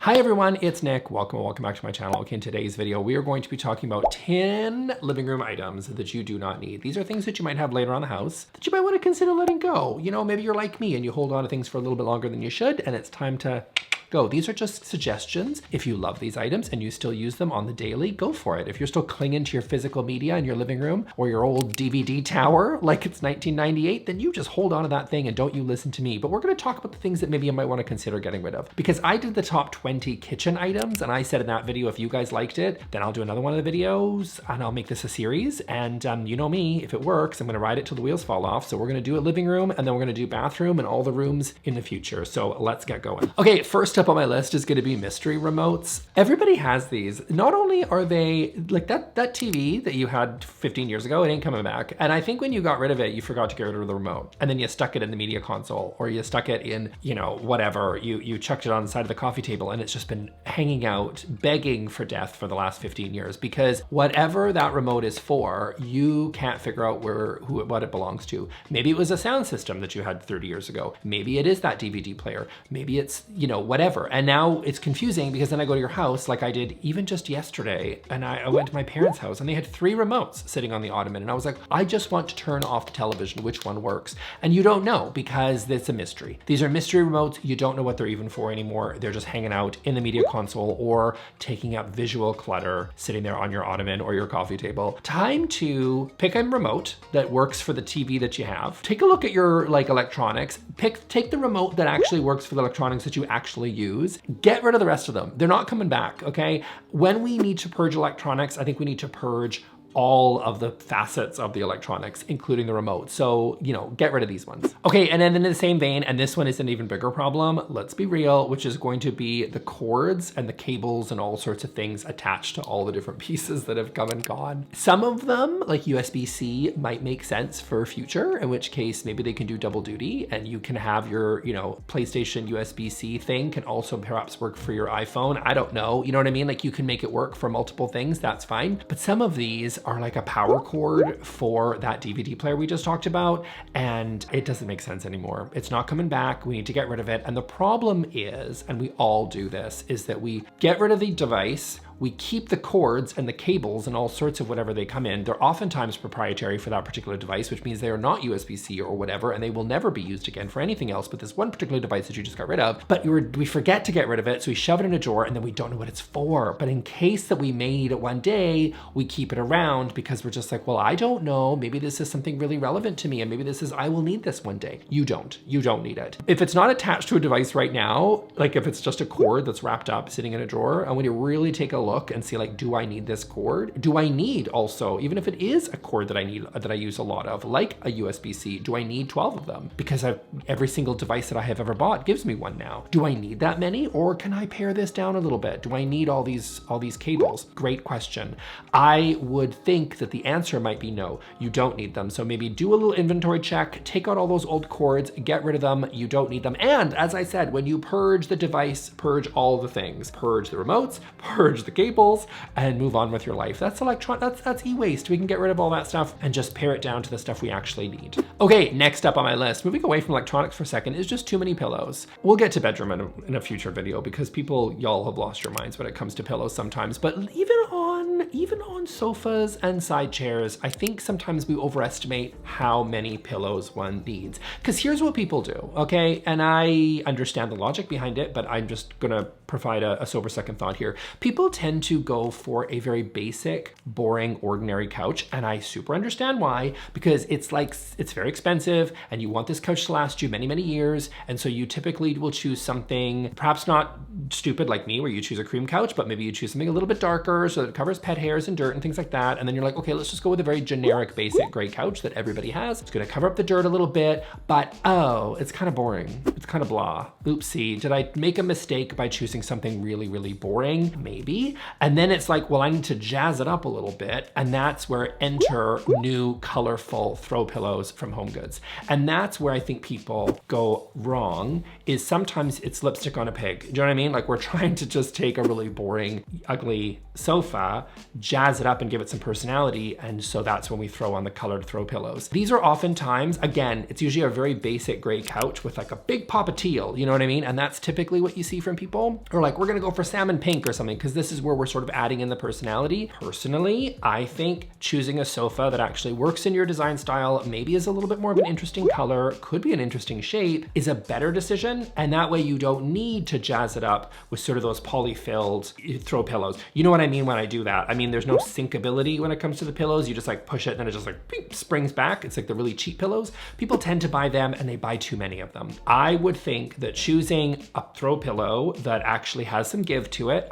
Hi everyone, it's Nick. Welcome back to my channel. Okay, in today's video, we are going to be talking about 10 living room items that you do not need. These are things that you might have later on the house that you might want to consider letting go. You know, maybe you're like me and you hold on to things for a little bit longer than you should, and it's time to go. These are just suggestions. If you love these items and you still use them on the daily, go for it. If you're still clinging to your physical media in your living room or your old DVD tower like it's 1998, then you just hold on to that thing and don't you listen to me. But we're gonna talk about the things that maybe you might wanna consider getting rid of. Because I did the top 20 kitchen items and I said in that video, if you guys liked it, then I'll do another one of the videos and I'll make this a series. And you know me, if it works, I'm gonna ride it till the wheels fall off. So we're gonna do a living room and then we're gonna do bathroom and all the rooms in the future. So let's get going. Okay, first up on my list is gonna be mystery remotes. Everybody has these. Not only are they like that TV that you had 15 years ago, it ain't coming back. And I think when you got rid of it, you forgot to get rid of the remote. And then you stuck it in the media console or you stuck it in, you know, whatever. You chucked it on the side of the coffee table and it's just been hanging out, begging for death for the last 15 years because whatever that remote is for, you can't figure out what it belongs to. Maybe it was a sound system that you had 30 years ago. Maybe it is that DVD player. Maybe it's, you know, whatever. And now it's confusing because then I go to your house like I did even just yesterday and I went to my parents' house and they had 3 remotes sitting on the ottoman and I was like, I just want to turn off the television, which one works? And you don't know because it's a mystery. These are mystery remotes. You don't know what they're even for anymore. They're just hanging out in the media console or taking up visual clutter sitting there on your ottoman or your coffee table. Time to pick a remote that works for the TV that you have. Take a look at your electronics. Take the remote that actually works for the electronics that you actually use. Get rid of the rest of them. They're not coming back, okay? When we need to purge electronics, I think we need to purge all of the facets of the electronics, including the remote. So, you know, get rid of these ones. Okay, and then in the same vein, and this one is an even bigger problem, let's be real, which is going to be the cords and the cables and all sorts of things attached to all the different pieces that have come and gone. Some of them, like USB-C, might make sense for future, in which case maybe they can do double duty and you can have your, you know, PlayStation USB-C thing can also perhaps work for your iPhone. I don't know, you know what I mean? Like you can make it work for multiple things, that's fine. But some of these are like a power cord for that DVD player we just talked about, and it doesn't make sense anymore. It's not coming back. We need to get rid of it. And the problem is, and we all do this, is that we get rid of the device, we keep the cords and the cables and all sorts of whatever they come in. They're oftentimes proprietary for that particular device, which means they are not USB-C or whatever, and they will never be used again for anything else but this one particular device that you just got rid of. But we forget to get rid of it, so we shove it in a drawer and then we don't know what it's for. But in case that we may need it one day, we keep it around because we're just like, well, I don't know, maybe this is something really relevant to me and maybe this is, I will need this one day. You don't need it. If it's not attached to a device right now, like if it's just a cord that's wrapped up sitting in a drawer, and when you really take a look and see like, do I need this cord? Do I need also, even if it is a cord that I use a lot of, like a USB-C, do I need 12 of them? Because every single device that I have ever bought gives me one now. Do I need that many, or can I pare this down a little bit? Do I need all these cables? Great question. I would think that the answer might be no, you don't need them. So maybe do a little inventory check, take out all those old cords, get rid of them, you don't need them. And as I said, when you purge the device, purge all the things. Purge the remotes, purge the cables, and move on with your life. That's e-waste. We can get rid of all that stuff and just pare it down to the stuff we actually need. Okay, next up on my list, moving away from electronics for a second, is just too many pillows. We'll get to bedroom in a future video because y'all have lost your minds when it comes to pillows sometimes, but even on sofas and side chairs, I think sometimes we overestimate how many pillows one needs. Because here's what people do, okay? And I understand the logic behind it, but I'm just gonna provide a sober second thought here. People tend to go for a very basic, boring, ordinary couch, and I super understand why, because it's very expensive, and you want this couch to last you many, many years, and so you typically will choose something, perhaps not stupid like me, where you choose a cream couch, but maybe you choose something a little bit darker so that it covers pet hairs and dirt and things like that, and then you're like, okay, let's just go with a very generic, basic gray couch that everybody has. It's gonna cover up the dirt a little bit, but oh, it's kind of boring. It's kind of blah. Oopsie, did I make a mistake by choosing something really, really boring? Maybe. And then it's like, well, I need to jazz it up a little bit. And that's where enter new colorful throw pillows from HomeGoods. And that's where I think people go wrong, is sometimes it's lipstick on a pig. Do you know what I mean? Like we're trying to just take a really boring, ugly sofa, jazz it up and give it some personality. And so that's when we throw on the colored throw pillows. These are oftentimes, again, it's usually a very basic gray couch with like a big pop of teal, you know what I mean? And that's typically what you see from people. Or like, we're gonna go for salmon pink or something, because this is where we're sort of adding in the personality. Personally, I think choosing a sofa that actually works in your design style, maybe is a little bit more of an interesting color, could be an interesting shape, is a better decision. And that way you don't need to jazz it up with sort of those poly-filled throw pillows. You know what I mean when I do that? I mean, there's no sinkability when it comes to the pillows. You just like push it and then it just like beep, springs back. It's like the really cheap pillows. People tend to buy them and they buy too many of them. I would think that choosing a throw pillow that actually has some give to it,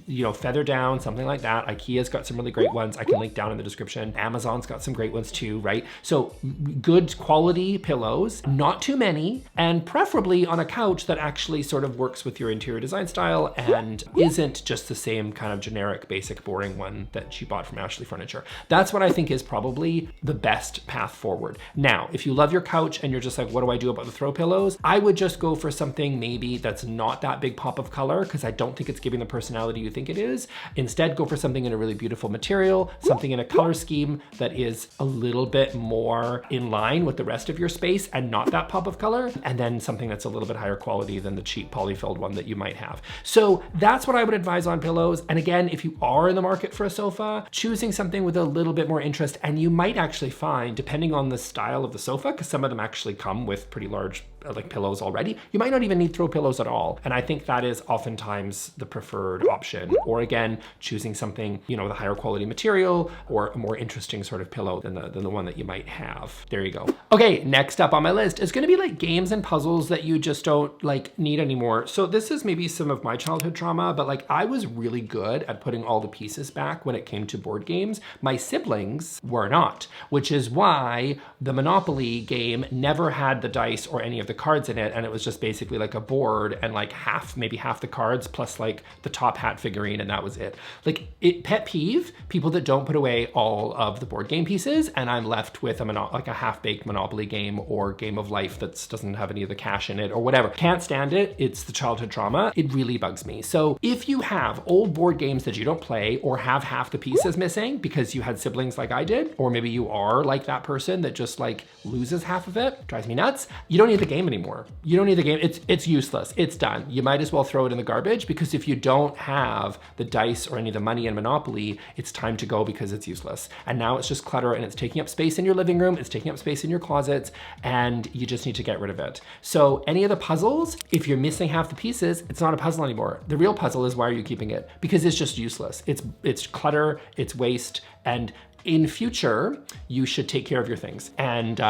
you know, feather down, something like that. IKEA's got some really great ones. I can link down in the description. Amazon's got some great ones too, right? So good quality pillows, not too many, and preferably on a couch that actually sort of works with your interior design style and isn't just the same kind of generic, basic, boring one that you bought from Ashley Furniture. That's what I think is probably the best path forward. Now, if you love your couch and you're just like, what do I do about the throw pillows? I would just go for something maybe that's not that big pop of color, because I don't think it's giving the personality you think it is. Instead, go for something in a really beautiful material, something in a color scheme that is a little bit more in line with the rest of your space and not that pop of color, and then something that's a little bit higher quality than the cheap poly-filled one that you might have. So that's what I would advise on pillows. And again, if you are in the market for a sofa, choosing something with a little bit more interest, and you might actually find, depending on the style of the sofa, because some of them actually come with pretty large like pillows already, you might not even need throw pillows at all. And I think that is oftentimes the preferred option. Or again, choosing something, you know, with a higher quality material or a more interesting sort of pillow than the one that you might have. There you go. Okay, next up on my list is gonna be like games and puzzles that you just don't like need anymore. So this is maybe some of my childhood trauma, but like I was really good at putting all the pieces back when it came to board games. My siblings were not, which is why the Monopoly game never had the dice or any of the cards in it, and it was just basically like a board and like maybe half the cards plus like the top hat figurine, and that was it. Like, pet peeve, people that don't put away all of the board game pieces, and I'm left with like a half-baked Monopoly game or game of life that doesn't have any of the cash in it or whatever. Can't stand it. It's the childhood trauma. It really bugs me. So if you have old board games that you don't play or have half the pieces missing because you had siblings like I did, or maybe you are like that person that just like loses half of it, drives me nuts. You don't need the game anymore. You don't need the game. It's useless. It's done. You might as well throw it in the garbage, because if you don't have the dice or any of the money in Monopoly, it's time to go because it's useless. And now it's just clutter and it's taking up space in your living room. It's taking up space in your closets, and you just need to get rid of it. So any of the puzzles, if you're missing half the pieces, it's not a puzzle anymore. The real puzzle is, why are you keeping it? Because it's just useless. It's clutter, it's waste, and in future, you should take care of your things, and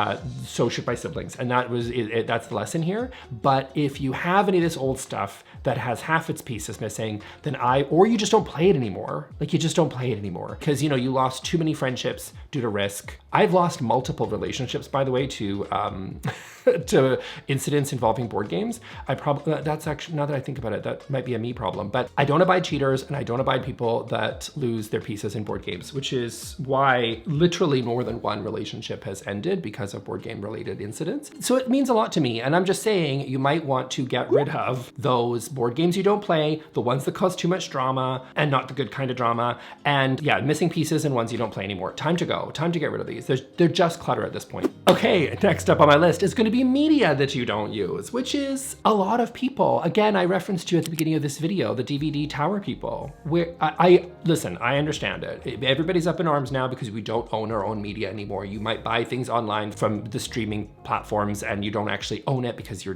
so should my siblings. And that's the lesson here. But if you have any of this old stuff that has half its pieces missing, then or you just don't play it anymore. Like, you just don't play it anymore because, you know, you lost too many friendships due to risk. I've lost multiple relationships, by the way, to to incidents involving board games. That's actually, now that I think about it, that might be a me problem. But I don't abide cheaters, and I don't abide people that lose their pieces in board games, which is why literally more than one relationship has ended because of board game related incidents. So it means a lot to me. And I'm just saying, you might want to get rid of those board games you don't play, the ones that cause too much drama and not the good kind of drama. And yeah, missing pieces and ones you don't play anymore. Time to go. Time to get rid of these. They're just clutter at this point. Okay, next up on my list is going to be media that you don't use, which is a lot of people. Again, I referenced you at the beginning of this video, the DVD tower people. Where listen, I understand it. Everybody's up in arms now because we don't own our own media anymore. You might buy things online from the streaming platforms and you don't actually own it because you're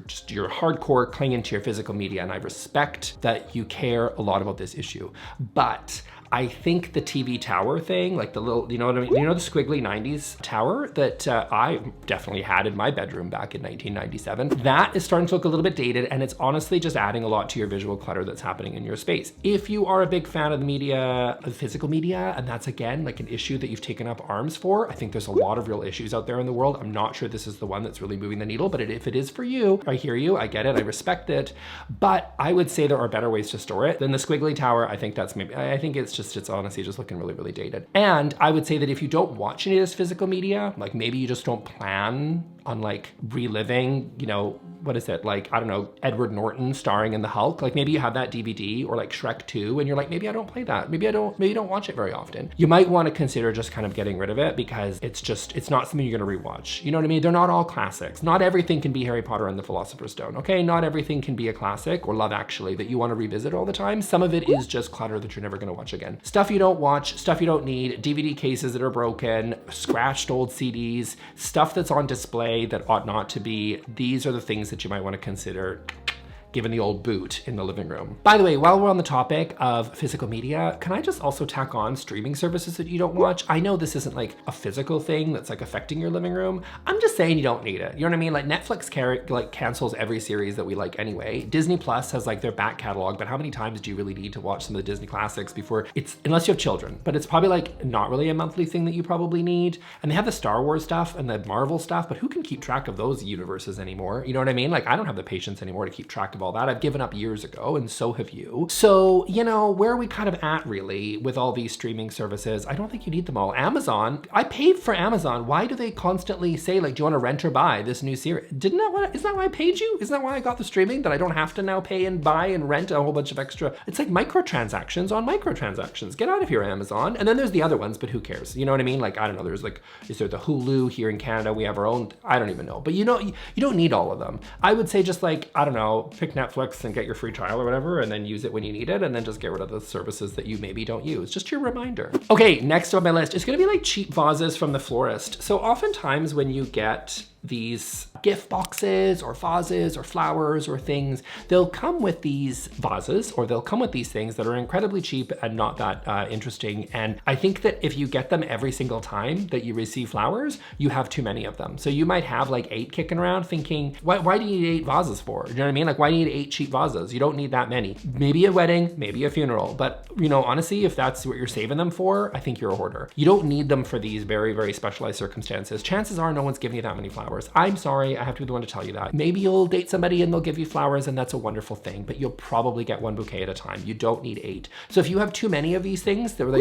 hardcore clinging to your physical media. And I respect that you care a lot about this issue. But I think the TV tower thing, like the little, you know what I mean? You know the squiggly 90s tower that I definitely had in my bedroom back in 1997? That is starting to look a little bit dated, and it's honestly just adding a lot to your visual clutter that's happening in your space. If you are a big fan of the media, of physical media, and that's again like an issue that you've taken up arms for, I think there's a lot of real issues out there in the world. I'm not sure this is the one that's really moving the needle, but if it is for you, I hear you, I get it, I respect it. But I would say there are better ways to store it than the squiggly tower. I think it's just it's honestly just looking really, really dated. And I would say that if you don't watch any of this physical media, like maybe you just don't plan on like reliving, you know, what is it? Like, I don't know, Edward Norton starring in the Hulk. Like maybe you have that DVD, or like Shrek 2, and you're like, maybe I don't play that. Maybe you don't watch it very often. You might want to consider just kind of getting rid of it, because it's not something you're gonna rewatch. You know what I mean? They're not all classics. Not everything can be Harry Potter and the Philosopher's Stone, okay? Not everything can be a classic, or Love Actually, that you want to revisit all the time. Some of it is just clutter that you're never gonna watch again. Stuff you don't watch, stuff you don't need, DVD cases that are broken, scratched old CDs, stuff that's on display that ought not to be. These are the things that you might want to consider given the old boot in the living room. By the way, while we're on the topic of physical media, can I just also tack on streaming services that you don't watch? I know this isn't like a physical thing that's like affecting your living room. I'm just saying you don't need it. You know what I mean? Like Netflix cancels every series that we like anyway. Disney Plus has like their back catalog, but how many times do you really need to watch some of the Disney classics before unless you have children? But it's probably like not really a monthly thing that you probably need. And they have the Star Wars stuff and the Marvel stuff, but who can keep track of those universes anymore? You know what I mean? Like I don't have the patience anymore to keep track of all that. I've given up years ago, and so have you. So, you know, where are we kind of at really with all these streaming services? I don't think you need them all. Amazon, I paid for Amazon. Why do they constantly say like, do you want to rent or buy this new series? Isn't that why I paid you? Isn't that why I got the streaming? That I don't have to now pay and buy and rent a whole bunch of extra. It's like microtransactions on microtransactions. Get out of here, Amazon. And then there's the other ones, but who cares? You know what I mean? Like, I don't know, there's like, is there the Hulu here in Canada? We have our own, I don't even know. But you know, you don't need all of them. I would say just like, I don't know, pick Netflix and get your free trial or whatever, and then use it when you need it, and then just get rid of the services that you maybe don't use. Just your reminder. Okay, next on my list is gonna be like cheap vases from the Florist. So oftentimes when you get these gift boxes or vases or flowers or things, they'll come with these vases, or they'll come with these things that are incredibly cheap and not that interesting. And I think that if you get them every single time that you receive flowers, you have too many of them. So you might have like 8 kicking around thinking, why do you need 8 vases for? You know what I mean? Like, why do you need 8 cheap vases? You don't need that many. Maybe a wedding, maybe a funeral, but you know, honestly, if that's what you're saving them for, I think you're a hoarder. You don't need them for these very, very specialized circumstances. Chances are no one's giving you that many flowers. I'm sorry, I have to be the one to tell you that. Maybe you'll date somebody and they'll give you flowers, and that's a wonderful thing, but you'll probably get 1 bouquet at a time. You don't need 8. So if you have too many of these things, where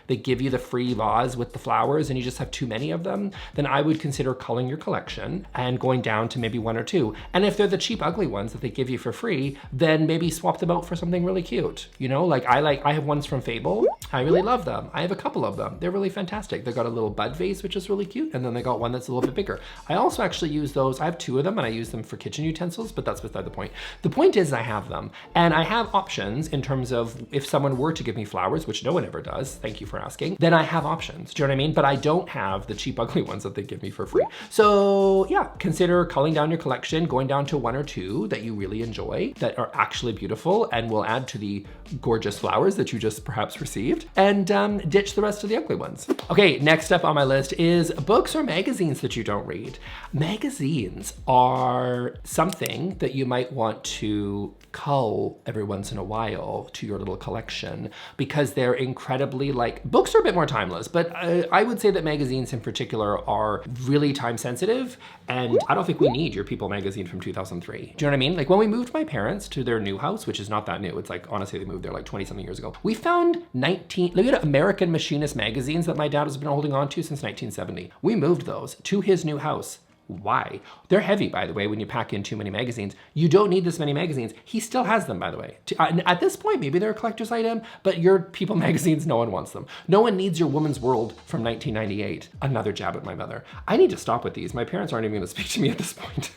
they give you the free vase with the flowers and you just have too many of them, then I would consider culling your collection and going down to maybe 1 or 2. And if they're the cheap, ugly ones that they give you for free, then maybe swap them out for something really cute. You know, like I have ones from Fable. I really love them. I have a couple of them. They're really fantastic. They got a little bud vase, which is really cute, and then they got one that's a little bit bigger. I also actually use those. I have 2 of them, and I use them for kitchen utensils, but that's beside the point. The point is I have them, and I have options in terms of if someone were to give me flowers, which no one ever does, thank you for asking, then I have options. Do you know what I mean? But I don't have the cheap, ugly ones that they give me for free. So yeah, consider culling down your collection, going down to 1 or 2 that you really enjoy, that are actually beautiful and will add to the gorgeous flowers that you just perhaps received, and ditch the rest of the ugly ones. Okay, next up on my list is books or magazines that you don't read. Magazines are something that you might want to cull every once in a while to your little collection, because they're incredibly, like, books are a bit more timeless, but I would say that magazines in particular are really time sensitive, and I don't think we need your People magazine from 2003. Do you know what I mean? Like when we moved my parents to their new house, which is not that new, it's like, honestly, they moved there like 20 something years ago. We found look at American Machinist magazines that my dad has been holding on to since 1970. We moved those to his new house. Why? They're heavy, by the way, when you pack in too many magazines. You don't need this many magazines. He still has them, by the way. At this point, maybe they're a collector's item, but your People magazines, no one wants them. No one needs your Woman's World from 1998. Another jab at my mother. I need to stop with these. My parents aren't even gonna speak to me at this point.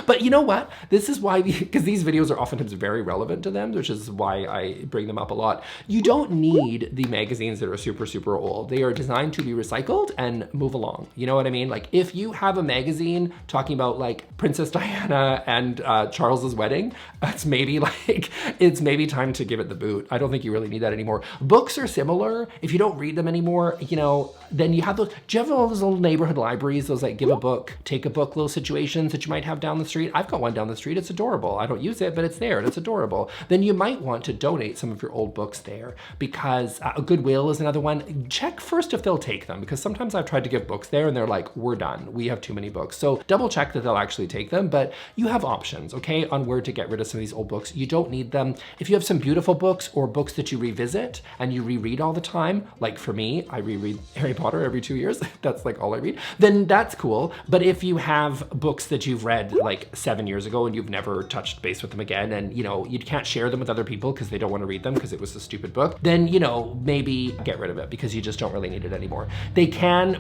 But you know what? This is why, because these videos are oftentimes very relevant to them, which is why I bring them up a lot. You don't need the magazines that are super, super old. They are designed to be recycled and move along. You know what I mean? Like if you have a magazine talking about like Princess Diana and Charles's wedding, it's maybe time to give it the boot. I don't think you really need that anymore. Books are similar. If you don't read them anymore, you know, then you have those, do you have all those little neighborhood libraries, those like give a book, take a book little situations that you might have down the street? I've got one down the street. It's adorable. I don't use it, but it's there and it's adorable. Then you might want to donate some of your old books there, because Goodwill is another one. Check first if they'll take them, because sometimes I've tried to give books there and they're like, we're done. We have too many books. So So double check that they'll actually take them, but you have options, okay, on where to get rid of some of these old books. You don't need them. If you have some beautiful books or books that you revisit and you reread all the time, like for me, I reread Harry Potter every 2 years. That's like all I read. Then that's cool. But if you have books that you've read like 7 years ago and you've never touched base with them again, and you know, you can't share them with other people because they don't want to read them because it was a stupid book, then you know, maybe get rid of it because you just don't really need it anymore.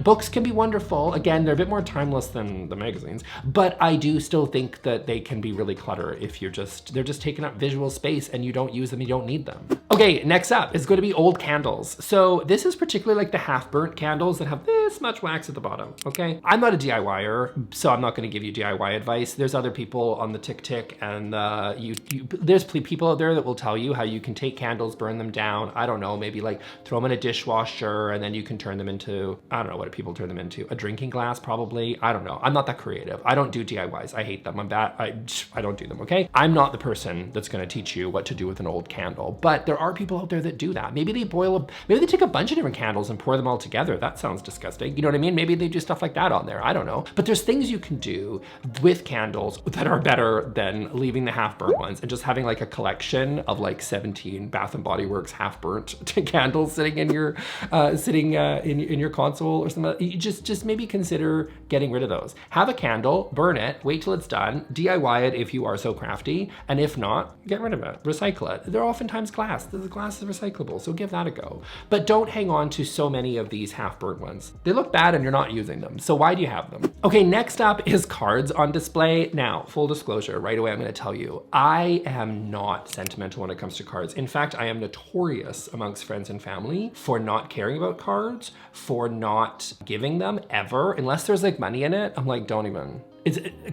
Books can be wonderful. Again, they're a bit more timeless than the magazines, but I do still think that they can be really clutter if they're just taking up visual space and you don't use them, you don't need them. Okay, next up is going to be old candles. So this is particularly like the half burnt candles that have this much wax at the bottom, okay? I'm not a DIYer, so I'm not going to give you DIY advice. There's other people on the TikTok and there's people out there that will tell you how you can take candles, burn them down. I don't know, maybe like throw them in a dishwasher and then you can turn them into, I don't know, what do people turn them into? A drinking glass, probably. I don't know. I'm not that creative. I don't do DIYs. I hate them. I'm bad. I don't do them, okay? I'm not the person that's going to teach you what to do with an old candle, but there are people out there that do that. Maybe they take a bunch of different candles and pour them all together. That sounds disgusting. You know what I mean? Maybe they do stuff like that on there. I don't know. But there's things you can do with candles that are better than leaving the half burnt ones and just having like a collection of like 17 Bath and Body Works half burnt candles sitting in your in your console or something. You just maybe consider getting rid of those. Have a candle, burn it, wait till it's done, DIY it if you are so crafty, and if not, get rid of it, recycle it. They're oftentimes glass. The glass is recyclable, so give that a go. But don't hang on to so many of these half burnt ones. They look bad and you're not using them, so why do you have them? Okay, next up is cards on display. Now, full disclosure, right away I'm gonna tell you, I am not sentimental when it comes to cards. In fact, I am notorious amongst friends and family for not caring about cards, for not giving them ever, unless there's like money in it. I'm like, don't even.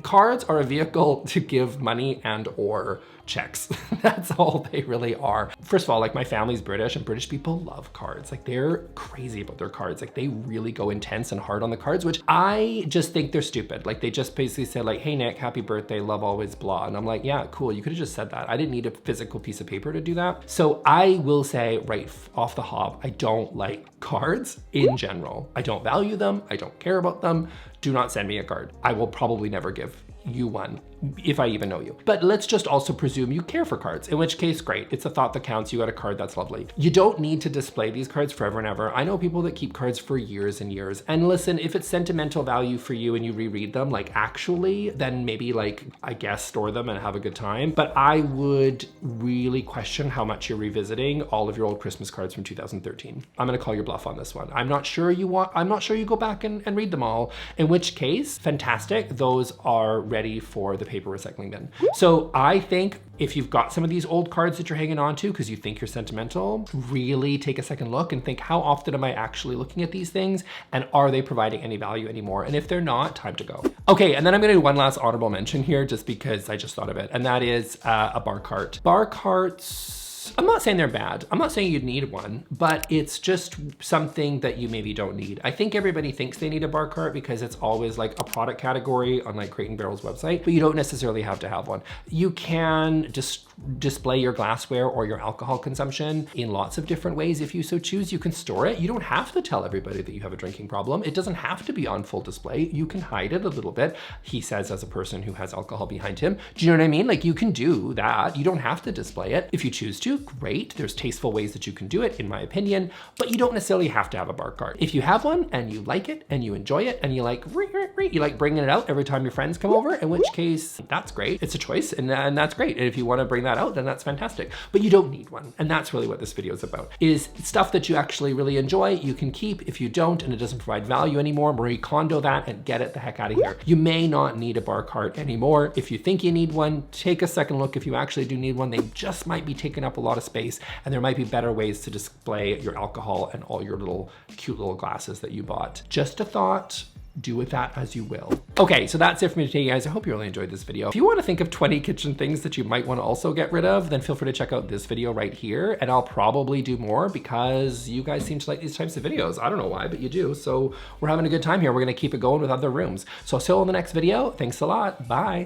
Cards are a vehicle to give money and or checks. That's all they really are. First of all, like my family's British and British people love cards. Like they're crazy about their cards. Like they really go intense and hard on the cards, which I just think they're stupid. Like they just basically say like, hey Nick, happy birthday, love always, blah. And I'm like, yeah, cool. You could have just said that. I didn't need a physical piece of paper to do that. So I will say right off the hop, I don't like cards in general. I don't value them. I don't care about them. Do not send me a card. I will probably never give you one, if I even know you. But let's just also presume you care for cards, in which case, great. It's a thought that counts. You got a card, that's lovely. You don't need to display these cards forever and ever. I know people that keep cards for years and years. And listen, if it's sentimental value for you and you reread them, like actually, then maybe like, I guess, store them and have a good time. But I would really question how much you're revisiting all of your old Christmas cards from 2013. I'm gonna call your bluff on this one. I'm not sure you go back and read them all, in which case, fantastic. Those are ready for the paper recycling bin. So I think if you've got some of these old cards that you're hanging on to because you think you're sentimental, really take a second look and think, how often am I actually looking at these things and are they providing any value anymore? And if they're not, time to go. Okay, and then I'm gonna do one last honorable mention here just because I just thought of it, and that is a bar cart. Bar carts, I'm not saying they're bad. I'm not saying you'd need one, but it's just something that you maybe don't need. I think everybody thinks they need a bar cart because it's always like a product category on like Crate & Barrel's website, but you don't necessarily have to have one. You can just display your glassware or your alcohol consumption in lots of different ways. If you so choose, you can store it. You don't have to tell everybody that you have a drinking problem. It doesn't have to be on full display. You can hide it a little bit. He says as a person who has alcohol behind him. Do you know what I mean? Like you can do that. You don't have to display it. If you choose to, great. There's tasteful ways that you can do it, in my opinion, but you don't necessarily have to have a bar cart. If you have one and you like it and you enjoy it and you like bringing it out every time your friends come over, in which case that's great. It's a choice and that's great. And if you want to bring that out, then that's fantastic, but you don't need one. And that's really what this video is about, is stuff that you actually really enjoy, you can keep. If you don't and it doesn't provide value anymore, Marie Kondo that and get it the heck out of here. You may not need a bar cart anymore. If you think you need one, take a second look. If you actually do need one, they just might be taking up a lot of space and there might be better ways to display your alcohol and all your little cute little glasses that you bought. Just a thought. Do with that as you will. Okay, so that's it for me today, guys. I hope you really enjoyed this video. If you want to think of 20 kitchen things that you might want to also get rid of, then feel free to check out this video right here, and I'll probably do more because you guys seem to like these types of videos. I don't know why, but you do. So we're having a good time here. We're gonna keep it going with other rooms. So I'll see you in the next video. Thanks a lot. Bye.